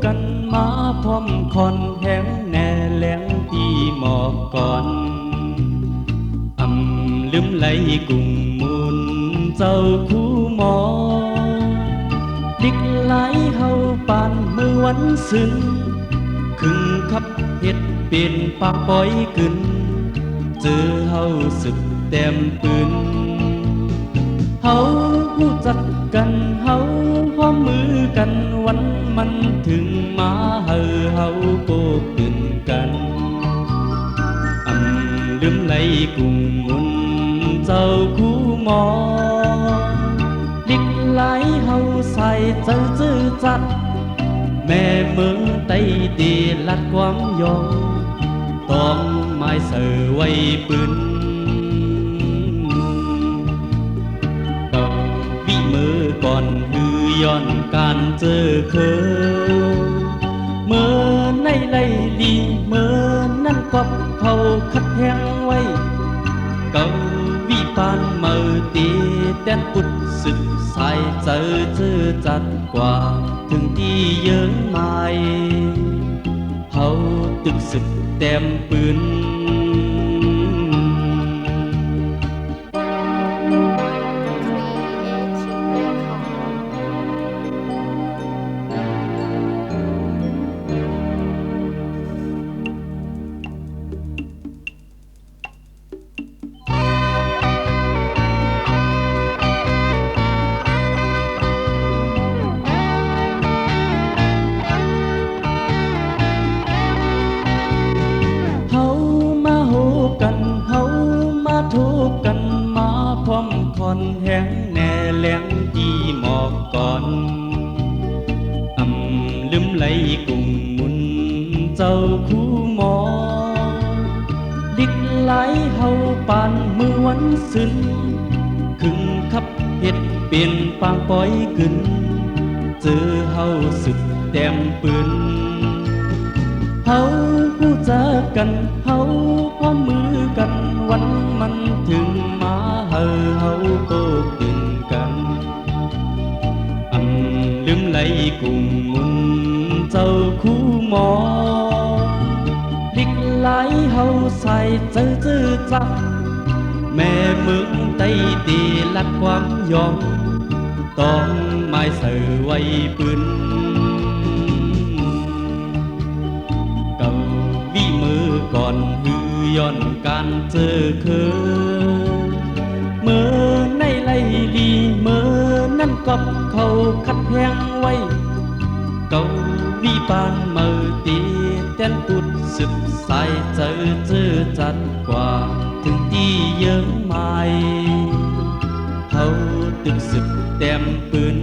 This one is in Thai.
กันมาพร้อมคอนแห้งแน่แหลงตีหมอกก่อนลืมไหลกุ้งมูลเจ้าคู่หมอดิกไหลเฮาปานมือวันซึนขึงขับเฮ็ดเป็นปากปอยกึนเจอเฮาสึกแต้มปืนเฮารู้จักกันเฮาพร้อมมือกันวันมันถึงมาเฮาโกตื่นกันลืมไหลกุ้งมุนเจ้าคู่หมอดิกไหลเฮาใส่เจ้าจื้อจัดแม่เมืองไต้ตีลัดความยองต้องไม้เสือไว้ปืนดอกวิมือก่อนฮือย้อนการเจอเคยเมื่อในไลลีเมื่อนั่นกอบเขาคัดแห้งไว้เก่าวิปานเมื่อตีแดนปุดสึกสายเจอจัดกว่าถึงที่เยิ้งไม้เฮาตึกสึกแต้มปืนทุกกันมาพร้อมคอนแห้งแน่แหลงที่หมอกก่อนลืมไหลกุ้งมุนเจ้าคู่หมอดิกไหลเฮาปานมือวันซึนขึงขับเฮ็ดเป็นปางปอยกึนเจอเฮาสึกแต้มปืนเฮารู้จักกันเฮาพร้อมมือกันวันมันถึงมาเฮาโตตื่นกันลืมไหลกุ้งมุนเจ้าคู่หมอดิกไหลเฮาใส่เจอจักแม่เมืองไต้ตีลัดความยองต้องไม้เสือไว้ปืนวิมือก่อนฮือย้อนการเจอเคยเมื่อในไลลีเมื่อนั่นกอบเขาคัดแห้งไว้เก่าวิปานเมื่อตีแดนปุดสึกสายเจอจัดกว่าถึงที่เยิ้งไม้เฮาตึกสึกแต้มปืน